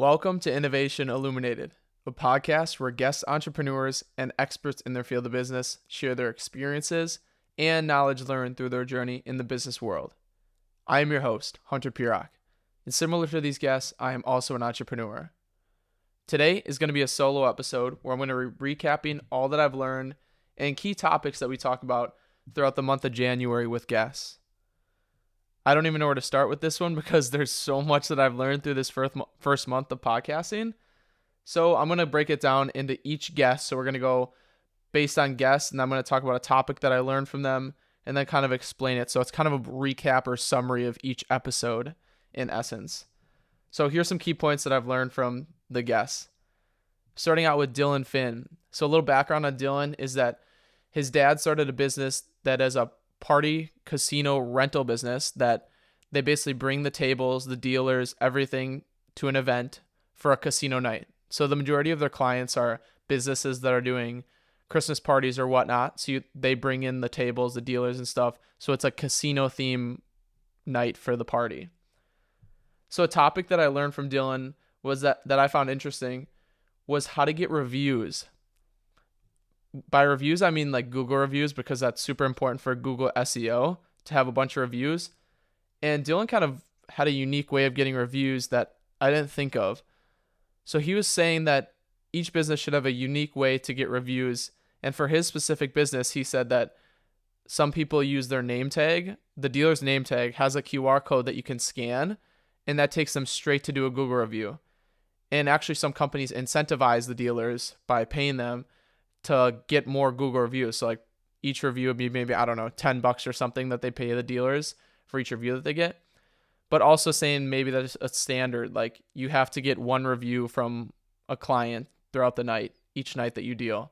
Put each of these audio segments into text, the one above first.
Welcome to Innovation Illuminated, a podcast where guest entrepreneurs and experts in their field of business share their experiences and knowledge learned through their journey in the business world. I am your host, Hunter Perock, and similar to these guests, I am also an entrepreneur. Today is going to be a solo episode where I'm going to be recapping all that I've learned and key topics that we talk about throughout the month of January with guests. I don't even know where to start with this one because there's so much that I've learned through this first month of podcasting. So I'm going to break it down into each guest. So we're going to go based on guests, and I'm going to talk about a topic that I learned from them and then kind of explain it. So it's kind of a recap or summary of each episode in essence. So here's some key points that I've learned from the guests. Starting out with Dylan Finn. So a little background on Dylan is that his dad started a business that is a party casino rental business that they basically bring the tables, the dealers, everything to an event for a casino night. So the majority of their clients are businesses that are doing Christmas parties or whatnot. So they bring in the tables, the dealers and stuff. So it's a casino theme night for the party. So a topic that I learned from Dylan was that I found interesting was how to get reviews. By reviews, I mean like Google reviews, because that's super important for Google SEO to have a bunch of reviews. And Dylan kind of had a unique way of getting reviews that I didn't think of. So he was saying that each business should have a unique way to get reviews. And for his specific business, he said that some people use their name tag. The dealer's name tag has a QR code that you can scan, and that takes them straight to do a Google review. And actually, some companies incentivize the dealers by paying them to get more Google reviews. So like each review would be maybe, I don't know, $10 or something that they pay the dealers for each review that they get. But also saying maybe that's a standard, like you have to get one review from a client throughout the night, each night that you deal.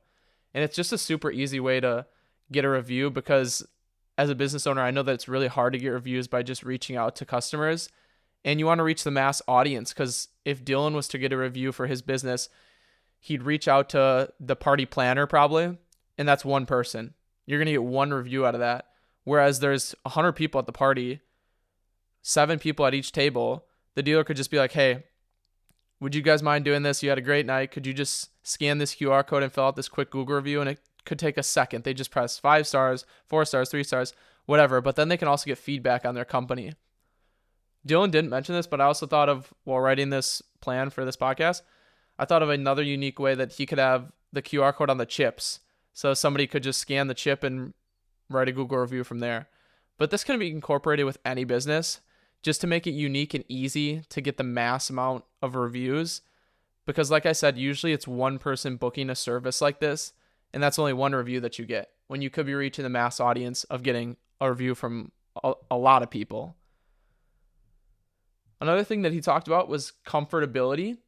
And it's just a super easy way to get a review, because as a business owner, I know that it's really hard to get reviews by just reaching out to customers. And you want to reach the mass audience, because if Dylan was to get a review for his business, he'd reach out to the party planner probably, and that's one person. You're going to get one review out of that. Whereas there's 100 people at the party, 7 people at each table. The dealer could just be like, hey, would you guys mind doing this? You had a great night. Could you just scan this QR code and fill out this quick Google review? And it could take a second. They just press 5 stars, 4 stars, 3 stars, whatever. But then they can also get feedback on their company. Dylan didn't mention this, but I also thought of, while writing this plan for this podcast, I thought of another unique way that he could have the QR code on the chips. So somebody could just scan the chip and write a Google review from there. But this can be incorporated with any business just to make it unique and easy to get the mass amount of reviews. Because like I said, usually it's one person booking a service like this, and that's only one review that you get, when you could be reaching the mass audience of getting a review from a lot of people. Another thing that he talked about was comfortability.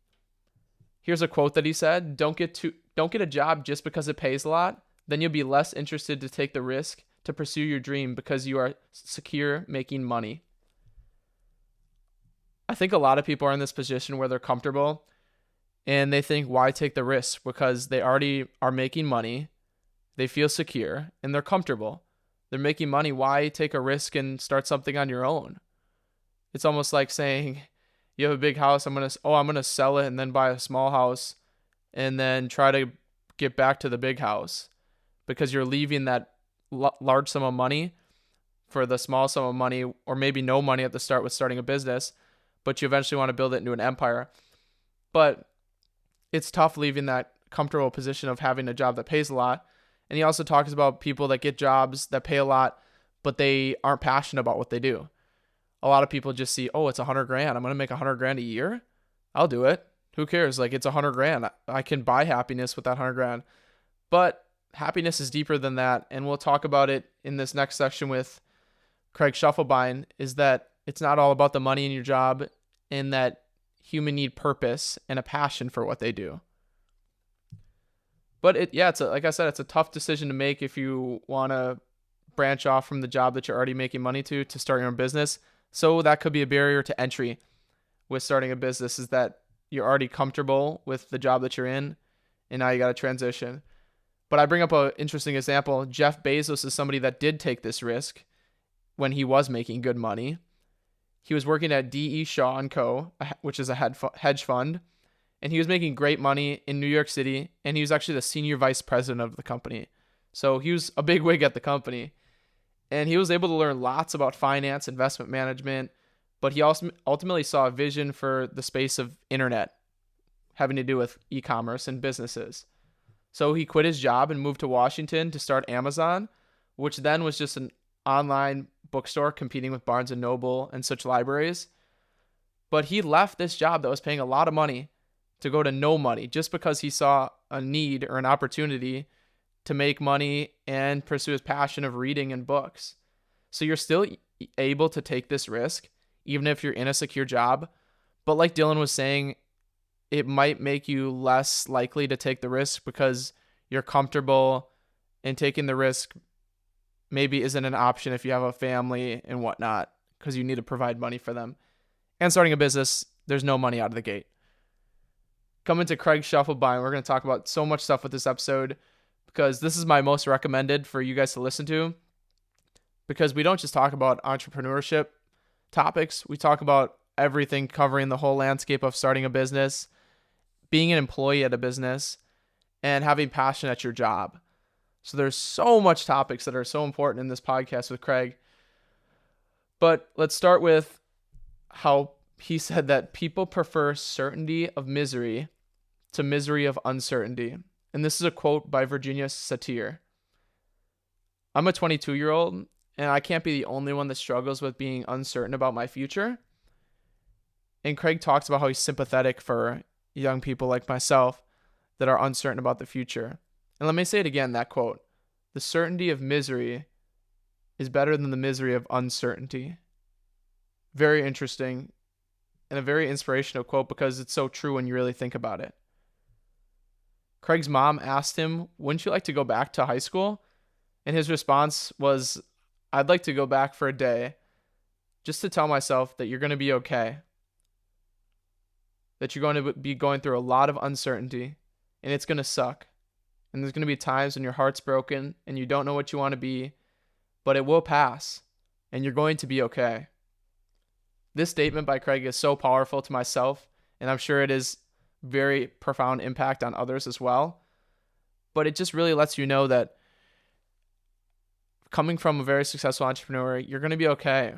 Here's a quote that he said: Don't get a job just because it pays a lot. Then you'll be less interested to take the risk to pursue your dream because you are secure making money. I think a lot of people are in this position where they're comfortable and they think, why take the risk? Because they already are making money. They feel secure and they're comfortable. They're making money. Why take a risk and start something on your own? It's almost like saying, you have a big house, I'm gonna sell it and then buy a small house and then try to get back to the big house, because you're leaving that large sum of money for the small sum of money, or maybe no money at the start with starting a business, but you eventually want to build it into an empire. But it's tough leaving that comfortable position of having a job that pays a lot. And he also talks about people that get jobs that pay a lot, but they aren't passionate about what they do. A lot of people just see, oh, it's $100,000. I'm going to make $100,000 a year. I'll do it. Who cares? Like, it's $100,000. I can buy happiness with that $100,000. But happiness is deeper than that. And we'll talk about it in this next section with Craig Schuffelbein, is that it's not all about the money in your job, and that human need purpose and a passion for what they do. But like I said, it's a tough decision to make if you want to branch off from the job that you're already making money to start your own business. So that could be a barrier to entry with starting a business, is that you're already comfortable with the job that you're in, and now you got to transition. But I bring up an interesting example. Jeff Bezos is somebody that did take this risk when he was making good money, He was working at D.E. Shaw & Co., which is a hedge fund, and he was making great money in New York City, and he was actually the senior vice president of the company. So he was a big wig at the company, and he was able to learn lots about finance, investment management, but he also ultimately saw a vision for the space of internet, having to do with e-commerce and businesses. So he quit his job and moved to Washington to start Amazon, which then was just an online bookstore competing with Barnes & Noble and such libraries. But he left this job that was paying a lot of money to go to no money just because he saw a need or an opportunity to make money and pursue his passion of reading and books. So you're still able to take this risk, even if you're in a secure job. But like Dylan was saying, it might make you less likely to take the risk because you're comfortable, and taking the risk maybe isn't an option if you have a family and whatnot, because you need to provide money for them. And starting a business, there's no money out of the gate. Coming to Craig Schuffelbein, we're going to talk about so much stuff with this episode because this is my most recommended for you guys to listen to, because we don't just talk about entrepreneurship topics. We talk about everything, covering the whole landscape of starting a business, being an employee at a business, and having passion at your job. So there's so much topics that are so important in this podcast with Craig. But let's start with how he said that people prefer certainty of misery to misery of uncertainty. And this is a quote by Virginia Satir. I'm a 22-year-old, and I can't be the only one that struggles with being uncertain about my future. And Craig talks about how he's sympathetic for young people like myself that are uncertain about the future. And let me say it again, that quote. The certainty of misery is better than the misery of uncertainty. Very interesting and a very inspirational quote because it's so true when you really think about it. Craig's mom asked him, wouldn't you like to go back to high school? And his response was, I'd like to go back for a day just to tell myself that you're going to be okay. That you're going to be going through a lot of uncertainty and it's going to suck. And there's going to be times when your heart's broken and you don't know what you want to be, but it will pass and you're going to be okay. This statement by Craig is so powerful to myself, and I'm sure it is very profound impact on others as well. But it just really lets you know that coming from a very successful entrepreneur, you're going to be okay.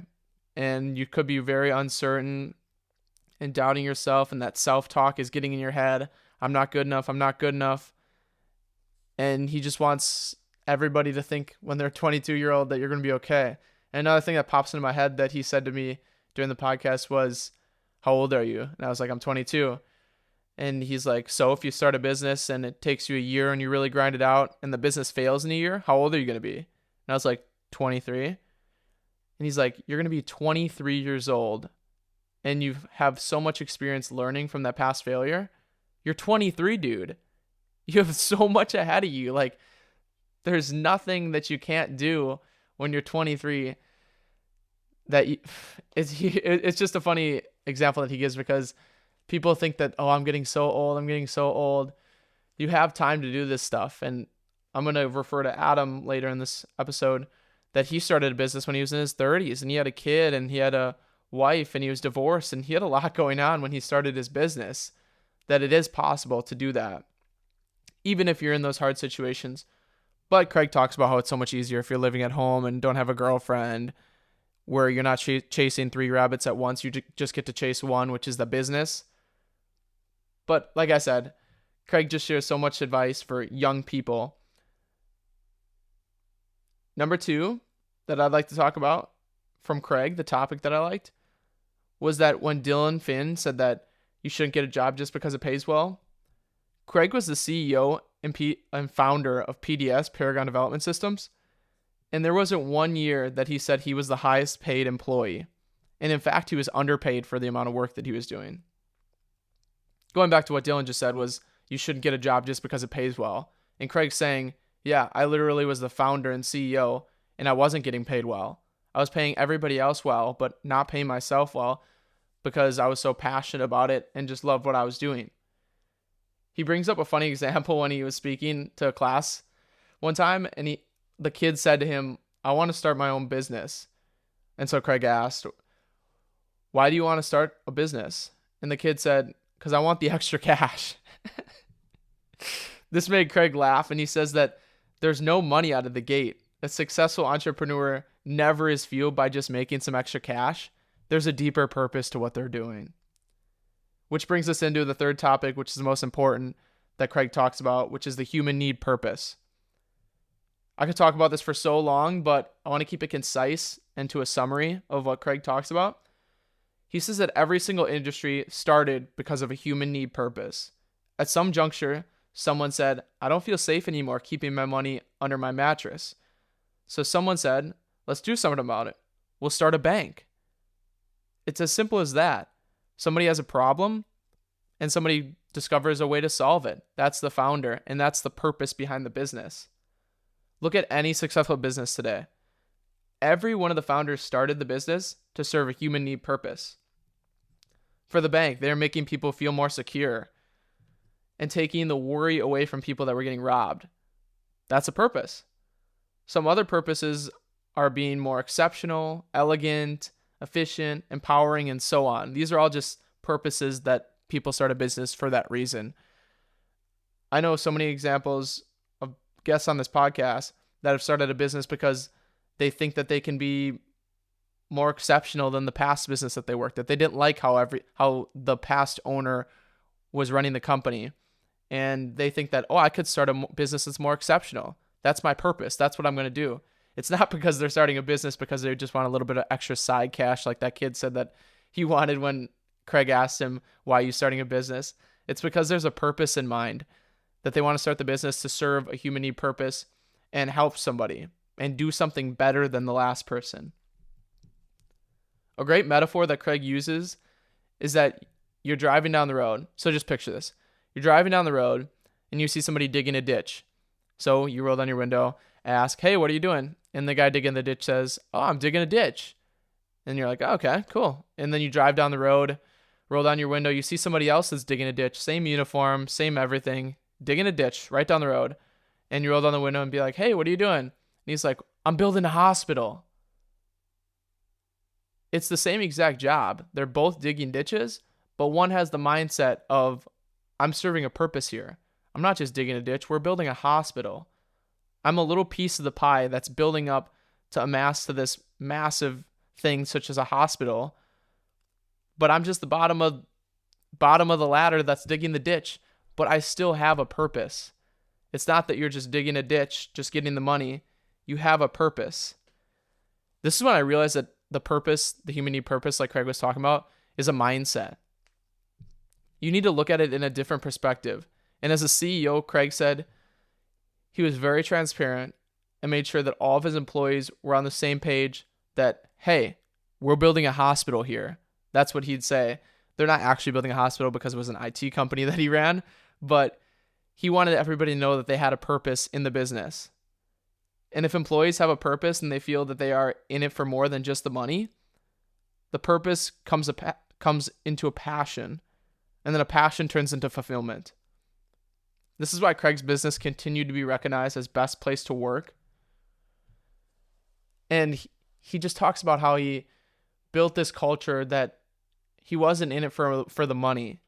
And you could be very uncertain and doubting yourself, and that self-talk is getting in your head. I'm not good enough. I'm not good enough. And he just wants everybody to think when they're 22-year-old that you're going to be okay. And another thing that pops into my head that he said to me during the podcast was, how old are you? And I was like, I'm 22. And he's like, so if you start a business and it takes you a year and you really grind it out and the business fails in a year, how old are you going to be? And I was like, 23. And he's like, you're going to be 23 years old and you have so much experience learning from that past failure. You're 23, dude. You have so much ahead of you. Like, there's nothing that you can't do when you're 23. It's just a funny example that he gives because people think that, oh, I'm getting so old. You have time to do this stuff. And I'm going to refer to Adam later in this episode that he started a business when he was in his 30s and he had a kid and he had a wife and he was divorced and he had a lot going on when he started his business, that it is possible to do that, even if you're in those hard situations. But Craig talks about how it's so much easier if you're living at home and don't have a girlfriend, where you're not chasing 3 rabbits at once. You just get to chase one, which is the business. But like I said, Craig just shares so much advice for young people. Number 2 that I'd like to talk about from Craig, the topic that I liked, was that when Dylan Finn said that you shouldn't get a job just because it pays well, Craig was the CEO and founder of PDS, Perock Development Systems, and there wasn't one year that he said he was the highest paid employee. And in fact, he was underpaid for the amount of work that he was doing. Going back to what Dylan just said was, you shouldn't get a job just because it pays well. And Craig's saying, yeah, I literally was the founder and CEO, and I wasn't getting paid well. I was paying everybody else well, but not paying myself well because I was so passionate about it and just loved what I was doing. He brings up a funny example when he was speaking to a class one time, and the kid said to him, I want to start my own business. And so Craig asked, why do you want to start a business? And the kid said, because I want the extra cash. This made Craig laugh, and he says that there's no money out of the gate. A successful entrepreneur never is fueled by just making some extra cash. There's a deeper purpose to what they're doing. Which brings us into the third topic, which is the most important that Craig talks about, which is the human need purpose. I could talk about this for so long, but I want to keep it concise and to a summary of what Craig talks about. He says that every single industry started because of a human need purpose. At some juncture, someone said, I don't feel safe anymore keeping my money under my mattress. So someone said, let's do something about it. We'll start a bank. It's as simple as that. Somebody has a problem and somebody discovers a way to solve it. That's the founder, and that's the purpose behind the business. Look at any successful business today. Every one of the founders started the business to serve a human need purpose. For the bank, they're making people feel more secure and taking the worry away from people that were getting robbed. That's a purpose. Some other purposes are being more exceptional, elegant, efficient, empowering, and so on. These are all just purposes that people start a business for that reason. I know so many examples of guests on this podcast that have started a business because they think that they can be more exceptional than the past business that they worked at. They didn't like how the past owner was running the company. And they think that, I could start a business that's more exceptional. That's my purpose. That's what I'm going to do. It's not because they're starting a business because they just want a little bit of extra side cash, like that kid said that he wanted when Craig asked him, why are you starting a business? It's because there's a purpose in mind, that they want to start the business to serve a human need purpose and help somebody and do something better than the last person. A great metaphor that Craig uses is that you're driving down the road. So just picture this. You're driving down the road and you see somebody digging a ditch. So you roll down your window, ask, hey, what are you doing? And the guy digging the ditch says, I'm digging a ditch. And you're like, okay, cool. And then you drive down the road, roll down your window, you see somebody else that's digging a ditch, same uniform, same everything, digging a ditch right down the road. And you roll down the window and be like, hey, what are you doing? And he's like, I'm building a hospital. It's the same exact job. They're both digging ditches, but one has the mindset of, I'm serving a purpose here. I'm not just digging a ditch. We're building a hospital. I'm a little piece of the pie that's building up to amass to this massive thing such as a hospital. But I'm just the bottom of the ladder that's digging the ditch. But I still have a purpose. It's not that you're just digging a ditch, just getting the money. You have a purpose. This is when I realized that the purpose, the human need purpose, like Craig was talking about, is a mindset. You need to look at it in a different perspective. And as a CEO, Craig said he was very transparent and made sure that all of his employees were on the same page that, hey, we're building a hospital here. That's what he'd say. They're not actually building a hospital because it was an IT company that he ran, but he wanted everybody to know that they had a purpose in the business. And if employees have a purpose and they feel that they are in it for more than just the money, the purpose comes into a passion, and then a passion turns into fulfillment. This is why Craig's business continued to be recognized as best place to work. And he just talks about how he built this culture that he wasn't in it for the money.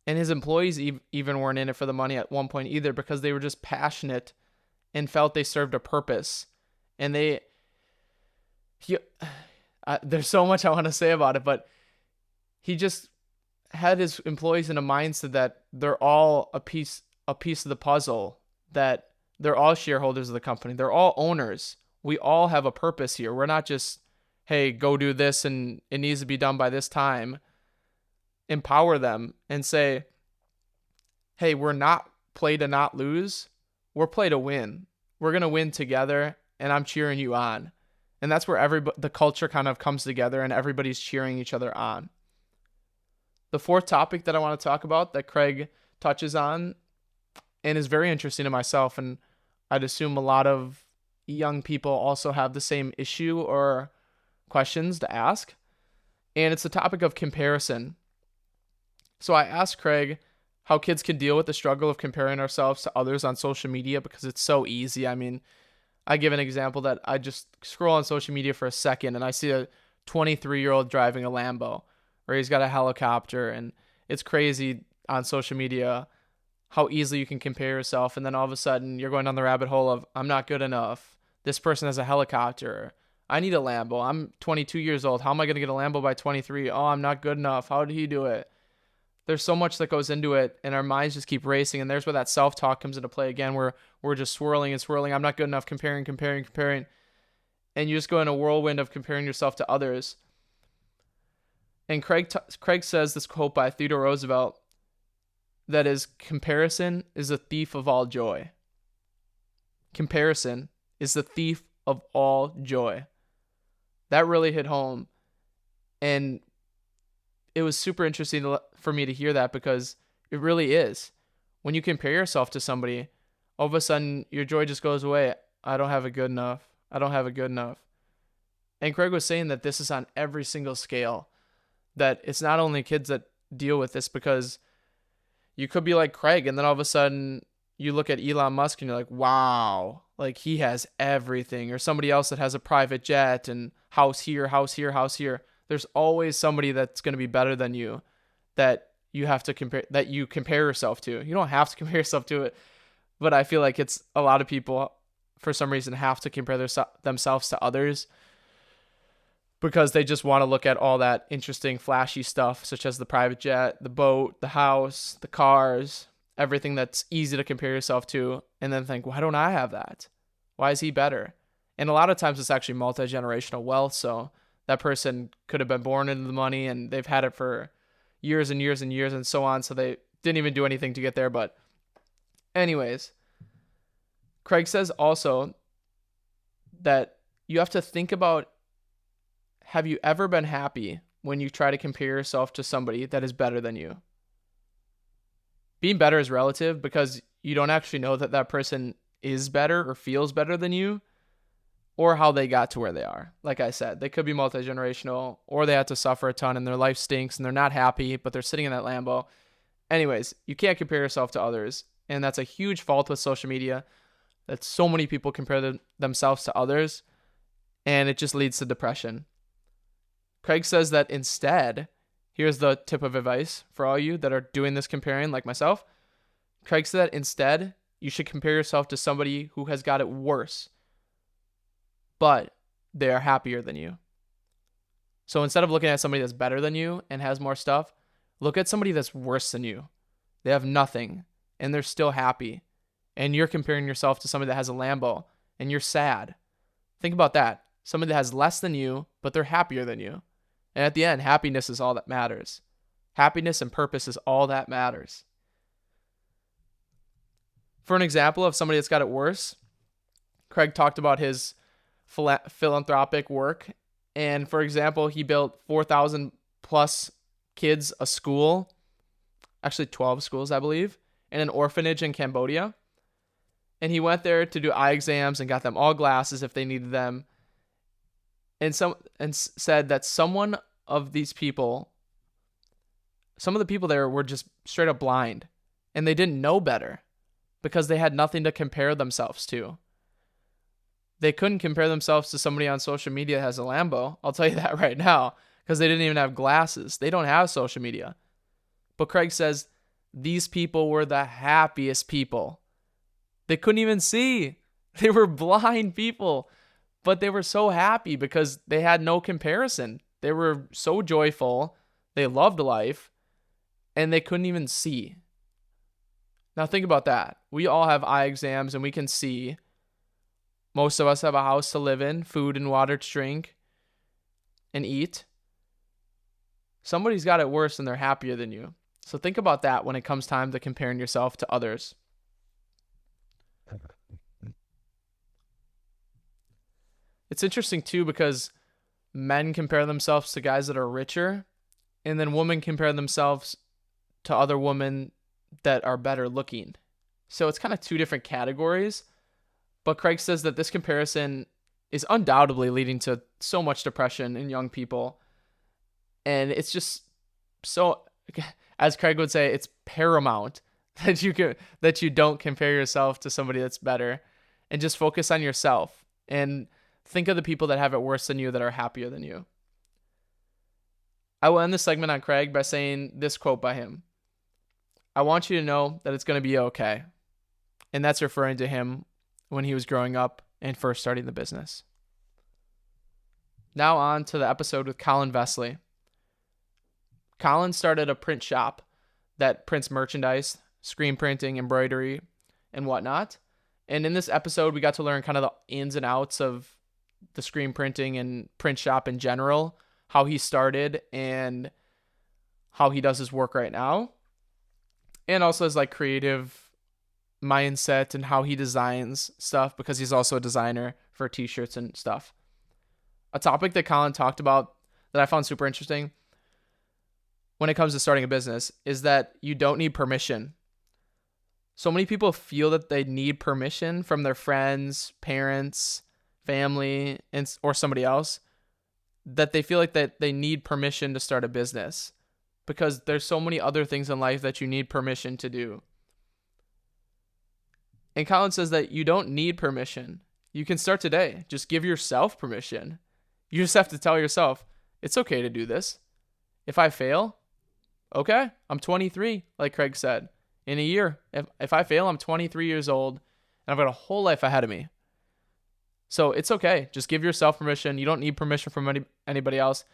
And his employees even weren't in it for the money at one point either, because they were just passionate and felt they served a purpose. And there's so much I want to say about it, but he just had his employees in a mindset that they're all a piece of the puzzle, that they're all shareholders of the company. They're all owners. We all have a purpose here. We're not just, hey, go do this and it needs to be done by this time. Empower them and say, hey, we're not play to not lose. We're play to win. We're going to win together, and I'm cheering you on. And that's where the culture kind of comes together and everybody's cheering each other on. The fourth topic that I want to talk about that Craig touches on and is very interesting to myself, and I'd assume a lot of young people also have the same issue or questions to ask, and it's the topic of comparison. So I asked Craig how kids can deal with the struggle of comparing ourselves to others on social media because it's so easy. I mean, I give an example that I just scroll on social media for a second and I see a 23-year-old driving a Lambo. or he's got a helicopter. And it's crazy on social media how easily you can compare yourself. And then all of a sudden you're going down the rabbit hole of, I'm not good enough. This person has a helicopter. I need a Lambo. I'm 22 years old. How am I going to get a Lambo by 23? Oh, I'm not good enough. How did he do it? There's so much that goes into it, and our minds just keep racing. And there's where that self-talk comes into play again, where we're just swirling and swirling. I'm not good enough, comparing. And you just go in a whirlwind of comparing yourself to others. And Craig says this quote by Theodore Roosevelt, that is, comparison is a thief of all joy. Comparison is the thief of all joy. That really hit home. And it was super interesting for me to hear that, because it really is. When you compare yourself to somebody, all of a sudden your joy just goes away. I don't have it good enough. I don't have it good enough. And Craig was saying that this is on every single scale, that it's not only kids that deal with this, because you could be like Craig, and then all of a sudden you look at Elon Musk and you're like, wow, like he has everything. Or somebody else that has a private jet and house here, house here, house here. There's always somebody that's going to be better than you that you have to compare yourself to. You don't have to compare yourself to it, but I feel like it's a lot of people for some reason have to compare themselves to others, because they just want to look at all that interesting, flashy stuff, such as the private jet, the boat, the house, the cars, everything that's easy to compare yourself to, and then think, why don't I have that? Why is he better? And a lot of times it's actually multi-generational wealth. So that person could have been born into the money and they've had it for years and years and years and so on. So they didn't even do anything to get there. But anyways, Craig says also that you have to think about, have you ever been happy when you try to compare yourself to somebody that is better than you? Being better is relative, because you don't actually know that that person is better or feels better than you, or how they got to where they are. Like I said, they could be multi-generational, or they had to suffer a ton and their life stinks and they're not happy, but they're sitting in that Lambo. Anyways, you can't compare yourself to others. And that's a huge fault with social media, that so many people compare themselves to others, and it just leads to depression. Craig says that instead, here's the tip of advice for all you that are doing this comparing like myself. Craig said that instead, you should compare yourself to somebody who has got it worse, but they are happier than you. So instead of looking at somebody that's better than you and has more stuff, look at somebody that's worse than you. They have nothing and they're still happy. And you're comparing yourself to somebody that has a Lambo and you're sad. Think about that. Somebody that has less than you, but they're happier than you. And at the end, happiness is all that matters. Happiness and purpose is all that matters. For an example of somebody that's got it worse, Craig talked about his philanthropic work. And for example, he built 4,000 plus kids a school, actually 12 schools, I believe, and an orphanage in Cambodia. And he went there to do eye exams and got them all glasses if they needed them. And said that some of the people there were just straight up blind, and they didn't know better because they had nothing to compare themselves to. They couldn't compare themselves to somebody on social media that has a Lambo. I'll tell you that right now, because they didn't even have glasses. They don't have social media. But Craig says these people were the happiest people. They couldn't even see. They were blind people. But they were so happy because they had no comparison. They were so joyful. They loved life. And they couldn't even see. Now think about that. We all have eye exams and we can see. Most of us have a house to live in, food and water to drink and eat. Somebody's got it worse and they're happier than you. So think about that when it comes time to comparing yourself to others. It's interesting too, because men compare themselves to guys that are richer, and then women compare themselves to other women that are better looking. So it's kind of two different categories. But Craig says that this comparison is undoubtedly leading to so much depression in young people. And it's just so, as Craig would say, it's paramount that you don't compare yourself to somebody that's better, and just focus on yourself and think of the people that have it worse than you that are happier than you. I will end this segment on Craig by saying this quote by him. I want you to know that it's going to be okay. And that's referring to him when he was growing up and first starting the business. Now on to the episode with Colin Vesley. Colin started a print shop that prints merchandise, screen printing, embroidery, and whatnot. And in this episode, we got to learn kind of the ins and outs of the screen printing and print shop in general, how he started and how he does his work right now. And also his like creative mindset and how he designs stuff, because he's also a designer for t-shirts and stuff. A topic that Colin talked about that I found super interesting when it comes to starting a business is that you don't need permission. So many people feel that they need permission from their friends, parents, family, or somebody else, that they feel like that they need permission to start a business because there's so many other things in life that you need permission to do. And Colin says that you don't need permission. You can start today. Just give yourself permission. You just have to tell yourself, it's okay to do this. If I fail, okay, I'm 23, like Craig said. In a year, if I fail, I'm 23 years old, and I've got a whole life ahead of me. So it's okay. Just give yourself permission. You don't need permission from anybody else.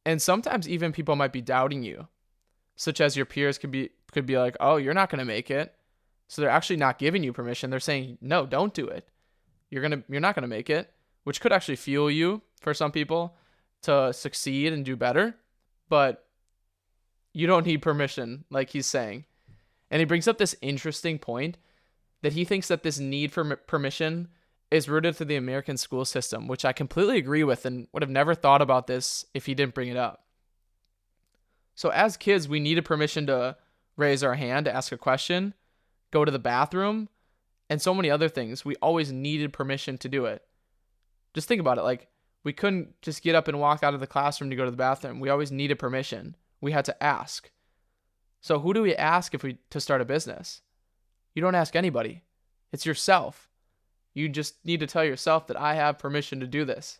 And sometimes even people might be doubting you, such as your peers could be like, oh, you're not going to make it. So they're actually not giving you permission. They're saying, no, don't do it. You're not going to make it, which could actually fuel you for some people to succeed and do better. But you don't need permission, like he's saying. And he brings up this interesting point that he thinks that this need for permission is rooted to the American school system, which I completely agree with and would have never thought about this if he didn't bring it up. So as kids, we needed permission to raise our hand, to ask a question, go to the bathroom, and so many other things. We always needed permission to do it. Just think about it. Like, we couldn't just get up and walk out of the classroom to go to the bathroom. We always needed permission. We had to ask. So who do we ask to start a business? You don't ask anybody. It's yourself. You just need to tell yourself that I have permission to do this.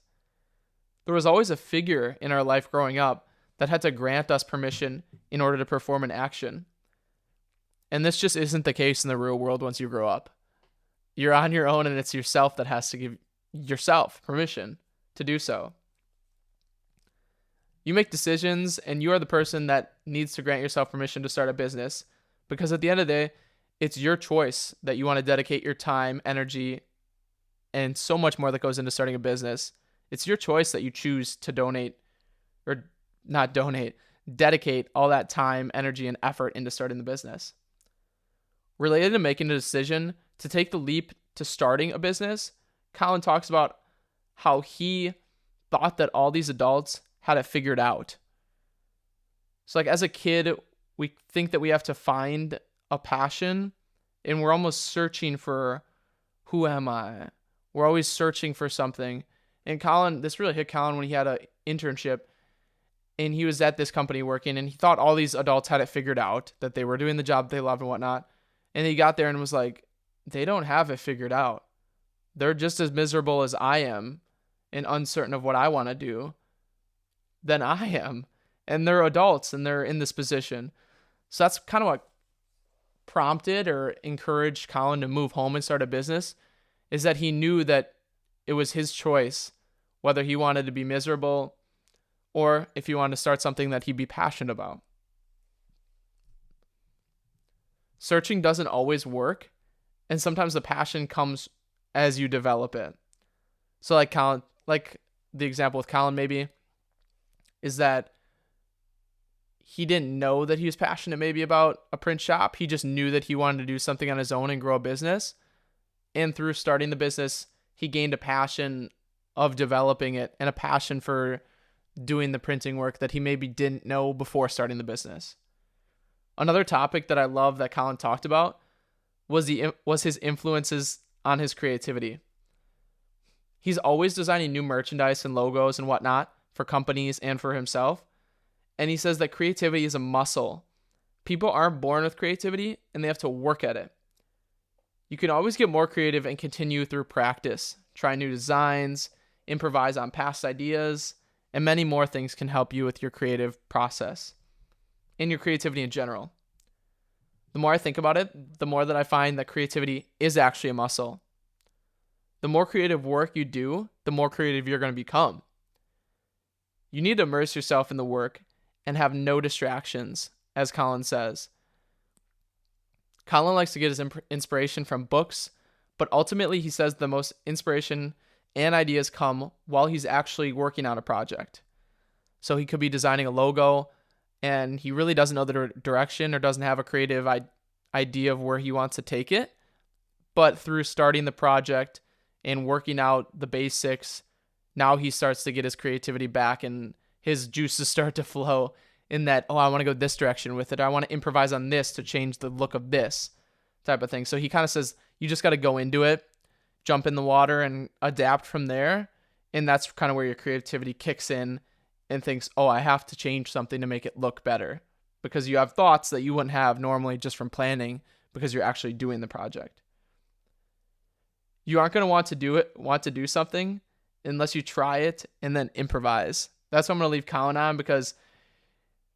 There was always a figure in our life growing up that had to grant us permission in order to perform an action. And this just isn't the case in the real world once you grow up. You're on your own, and it's yourself that has to give yourself permission to do so. You make decisions, and you are the person that needs to grant yourself permission to start a business, because at the end of the day, it's your choice that you want to dedicate your time, energy, and so much more that goes into starting a business. It's your choice that you choose to dedicate all that time, energy, and effort into starting the business. Related to making a decision to take the leap to starting a business, Colin talks about how he thought that all these adults had it figured out. So like as a kid, we think that we have to find a passion, and we're almost searching for, who am I? We're always searching for something. And Colin, this really hit Colin when he had an internship, and he was at this company working, and he thought all these adults had it figured out, that they were doing the job they loved and whatnot. And he got there and was like, they don't have it figured out. They're just as miserable as I am and uncertain of what I want to do than I am. And they're adults, and they're in this position. So that's kind of what prompted or encouraged Colin to move home and start a business, is that he knew that it was his choice whether he wanted to be miserable or if he wanted to start something that he'd be passionate about. Searching doesn't always work, and sometimes the passion comes as you develop it. So like the example with Colin maybe is that he didn't know that he was passionate maybe about a print shop. He just knew that he wanted to do something on his own and grow a business. And through starting the business, he gained a passion of developing it and a passion for doing the printing work that he maybe didn't know before starting the business. Another topic that I love that Colin talked about was his influences on his creativity. He's always designing new merchandise and logos and whatnot for companies and for himself. And he says that creativity is a muscle. People aren't born with creativity, and they have to work at it. You can always get more creative and continue through practice. Try new designs, improvise on past ideas, and many more things can help you with your creative process and your creativity in general. The more I think about it, the more that I find that creativity is actually a muscle. The more creative work you do, the more creative you're going to become. You need to immerse yourself in the work and have no distractions, as Colin says. Colin likes to get his inspiration from books, but ultimately he says the most inspiration and ideas come while he's actually working on a project. So he could be designing a logo and he really doesn't know the direction or doesn't have a creative idea of where he wants to take it. But through starting the project and working out the basics, now he starts to get his creativity back and his juices start to flow in that, I want to go this direction with it. I want to improvise on this to change the look of this type of thing. So he kind of says, you just got to go into it, jump in the water and adapt from there. And that's kind of where your creativity kicks in and thinks, I have to change something to make it look better, because you have thoughts that you wouldn't have normally just from planning because you're actually doing the project. You aren't going to want to do something unless you try it and then improvise. That's what I'm going to leave Colin on, because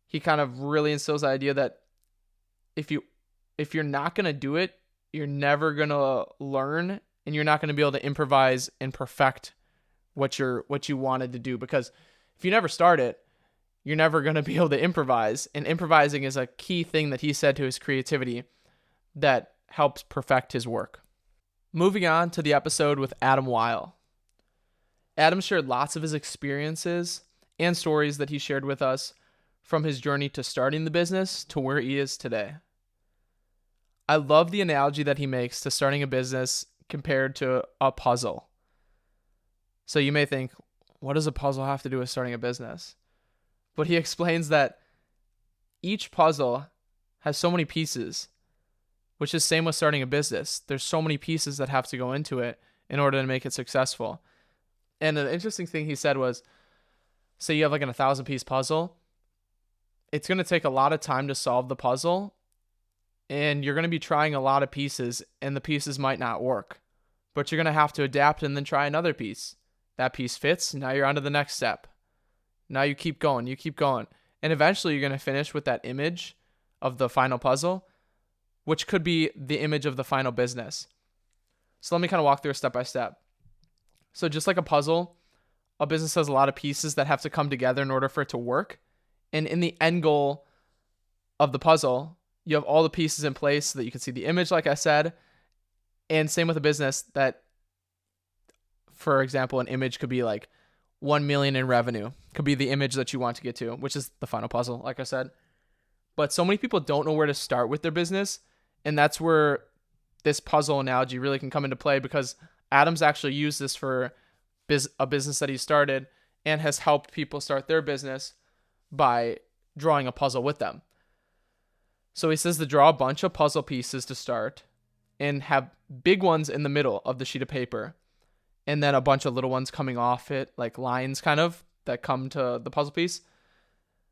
he kind of really instills the idea that if you're not going to do it, you're never going to learn, and you're not going to be able to improvise and perfect what you wanted to do, because if you never start it, you're never going to be able to improvise. And improvising is a key thing that he said to his creativity that helps perfect his work. Moving on to the episode with Adam Weil. Adam shared lots of his experiences and stories that he shared with us from his journey to starting the business to where he is today. I love the analogy that he makes to starting a business compared to a puzzle. So you may think, what does a puzzle have to do with starting a business? But he explains that each puzzle has so many pieces, which is same with starting a business. There's so many pieces that have to go into it in order to make it successful. And an interesting thing he said was, say you have like a 1,000-piece puzzle. It's going to take a lot of time to solve the puzzle, and you're going to be trying a lot of pieces, and the pieces might not work. But you're going to have to adapt and then try another piece. That piece fits, now you're on to the next step. Now you keep going. And eventually you're going to finish with that image of the final puzzle, which could be the image of the final business. So let me kind of walk through it step by step. So just like a puzzle, a business has a lot of pieces that have to come together in order for it to work. And in the end goal of the puzzle, you have all the pieces in place so that you can see the image, like I said. And same with a business that, for example, an image could be like 1 million in revenue. Could be the image that you want to get to, which is the final puzzle, like I said. But so many people don't know where to start with their business. And that's where this puzzle analogy really can come into play, because Adam's actually used this for a business that he started and has helped people start their business by drawing a puzzle with them. So he says to draw a bunch of puzzle pieces to start and have big ones in the middle of the sheet of paper, and then a bunch of little ones coming off it, like lines kind of that come to the puzzle piece.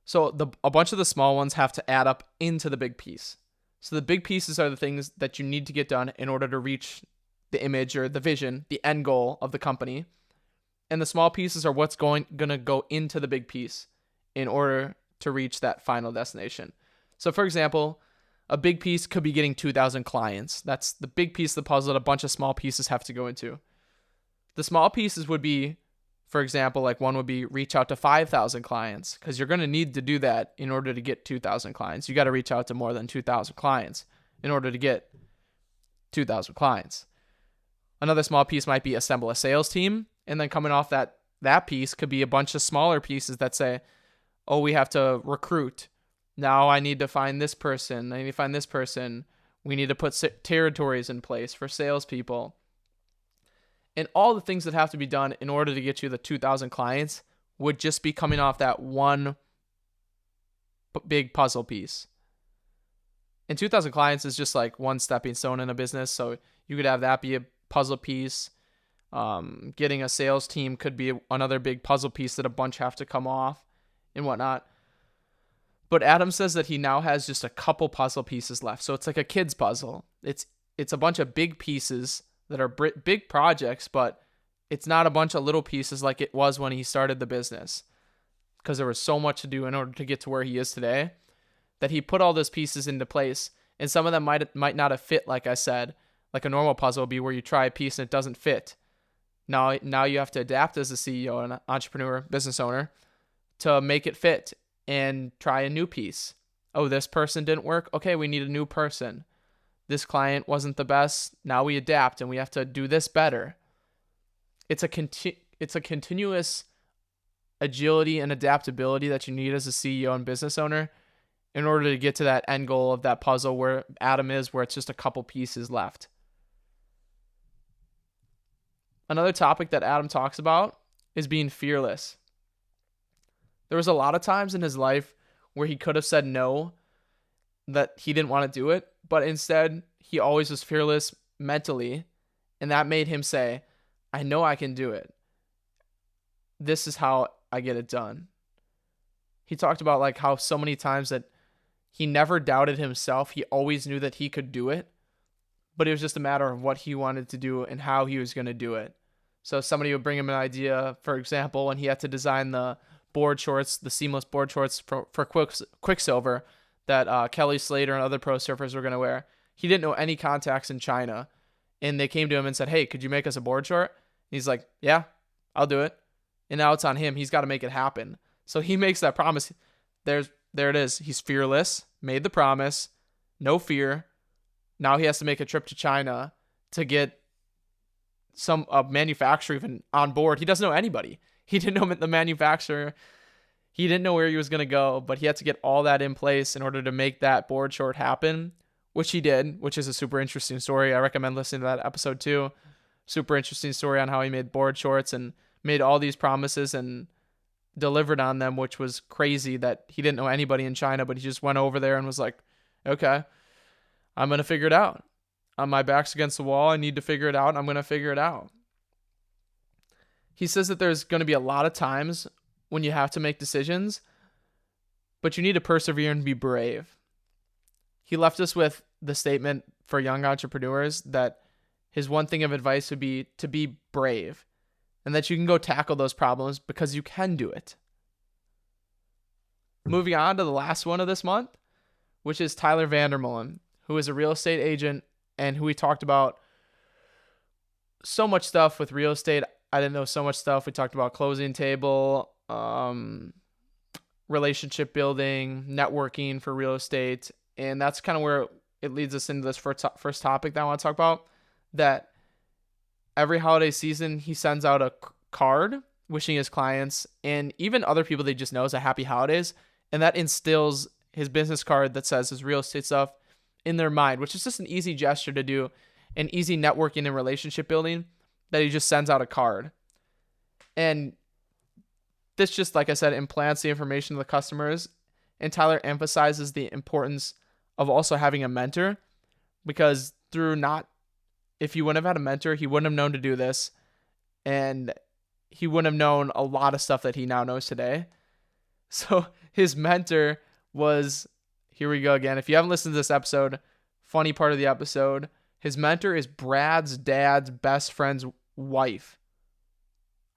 So a bunch of the small ones have to add up into the big piece. So the big pieces are the things that you need to get done in order to reach the image or the vision, the end goal of the company. And the small pieces are what's going to go into the big piece in order to reach that final destination. So for example, a big piece could be getting 2,000 clients. That's the big piece of the puzzle that a bunch of small pieces have to go into. The small pieces would be, for example, like one would be reach out to 5,000 clients, because you're going to need to do that in order to get 2,000 clients. You got to reach out to more than 2,000 clients in order to get 2,000 clients. Another small piece might be assemble a sales team, and then coming off that piece could be a bunch of smaller pieces that say, we have to recruit. Now I need to find this person. I need to find this person. We need to put territories in place for salespeople. And all the things that have to be done in order to get you the 2,000 clients would just be coming off that one big puzzle piece. And 2,000 clients is just like one stepping stone in a business. So you could have that be a puzzle piece. Getting a sales team could be another big puzzle piece that a bunch have to come off and whatnot. But Adam says that he now has just a couple puzzle pieces left. So it's like a kid's puzzle. It's a bunch of big pieces that are big projects, but it's not a bunch of little pieces like it was when he started the business. because there was so much to do in order to get to where he is today, that he put all those pieces into place. And some of them might not have fit, like I said, like a normal puzzle would be where you try a piece and it doesn't fit. Now you have to adapt as a CEO and an entrepreneur, business owner, to make it fit and try a new piece. Oh, this person didn't work. Okay, we need a new person. This client wasn't the best. Now we adapt and we have to do this better. It's a continuous agility and adaptability that you need as a CEO and business owner in order to get to that end goal of that puzzle where Adam is, where it's just a couple pieces left. Another topic that Adam talks about is being fearless. There was a lot of times in his life where he could have said no, that he didn't want to do it, but instead he always was fearless mentally, and that made him say, I know I can do it. This is how I get it done. He talked about like how so many times that he never doubted himself. He always knew that he could do it, but it was just a matter of what he wanted to do and how he was going to do it. So somebody would bring him an idea, for example, when he had to design the board shorts, the seamless board shorts for Quicksilver that Kelly Slater and other pro surfers were going to wear. He didn't know any contacts in China, and they came to him and said, hey, could you make us a board short? And he's like, yeah, I'll do it. And now it's on him. He's got to make it happen. So he makes that promise. There it is. He's fearless, made the promise, no fear. Now he has to make a trip to China to get some manufacturer even on board. He doesn't know anybody. He didn't know the manufacturer. He didn't know where he was going to go, but he had to get all that in place in order to make that board short happen, which he did, which is a super interesting story. I recommend listening to that episode too. Super interesting story on how he made board shorts and made all these promises and delivered on them, which was crazy that he didn't know anybody in China, but he just went over there and was like, okay, I'm going to figure it out. My back's against the wall. I need to figure it out. I'm going to figure it out. He says that there's going to be a lot of times when you have to make decisions, but you need to persevere and be brave. He left us with the statement for young entrepreneurs that his one thing of advice would be to be brave and that you can go tackle those problems because you can do it. Moving on to the last one of this month, which is Tyler Vandermolen, who is a real estate agent and who we talked about so much stuff with real estate. I didn't know so much stuff. We talked about closing table, relationship building, networking for real estate. And that's kind of where it leads us into this first topic that I want to talk about, that every holiday season, he sends out a card wishing his clients and even other people they just knows a happy holidays. And that instills his business card that says his real estate stuff in their mind, which is just an easy gesture to do, an easy networking and relationship building, that he just sends out a card. And this just, like I said, implants the information to the customers. And Tyler emphasizes the importance of also having a mentor, because if he wouldn't have had a mentor, he wouldn't have known to do this. And he wouldn't have known a lot of stuff that he now knows today. So his mentor was, here we go again. If you haven't listened to this episode, funny part of the episode, his mentor is Brad's dad's best friend's wife.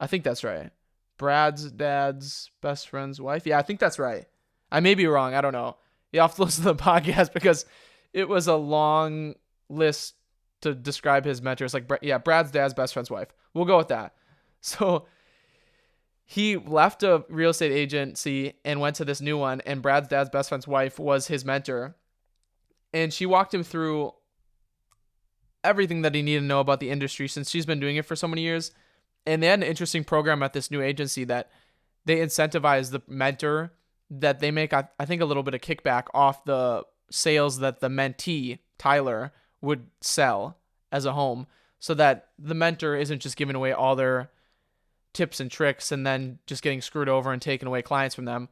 I think that's right. Brad's dad's best friend's wife. Yeah, I think that's right. I may be wrong. I don't know. You have to listen to the podcast because it was a long list to describe his mentor. It's like, yeah, Brad's dad's best friend's wife. We'll go with that. So he left a real estate agency and went to this new one, and Brad's dad's best friend's wife was his mentor. And she walked him through everything that he needed to know about the industry since she's been doing it for so many years. And they had an interesting program at this new agency that they incentivize the mentor, that they make, I think, a little bit of kickback off the sales that the mentee, Tyler, would sell as a home, so that the mentor isn't just giving away all their tips and tricks and then just getting screwed over and taking away clients from them.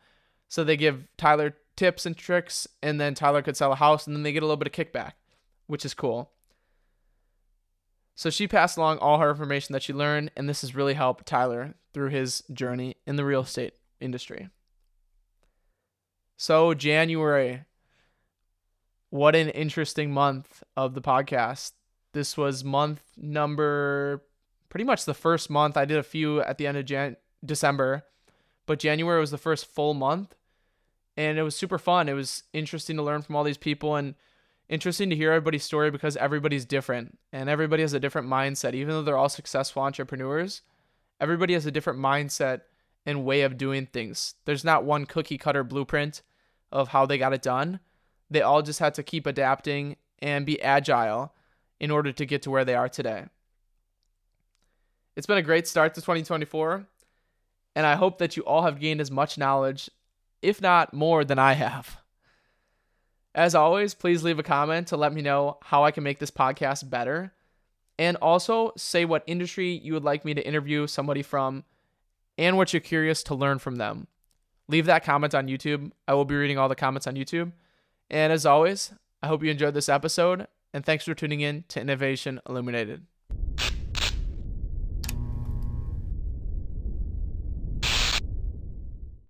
So they give Tyler tips and tricks, and then Tyler could sell a house, and then they get a little bit of kickback, which is cool. So she passed along all her information that she learned, and this has really helped Tyler through his journey in the real estate industry. So January, what an interesting month of the podcast. This was month number, pretty much the first month. I did a few at the end of December, but January was the first full month, and it was super fun. It was interesting to learn from all these people and interesting to hear everybody's story because everybody's different and everybody has a different mindset. Even though they're all successful entrepreneurs, everybody has a different mindset and way of doing things. There's not one cookie cutter blueprint of how they got it done. They all just had to keep adapting and be agile in order to get to where they are today. It's been a great start to 2024, and I hope that you all have gained as much knowledge, if not more, than I have. As always, please leave a comment to let me know how I can make this podcast better, and also say what industry you would like me to interview somebody from and what you're curious to learn from them. Leave that comment on YouTube. I will be reading all the comments on YouTube. And as always, I hope you enjoyed this episode, and thanks for tuning in to Innovation Illuminated.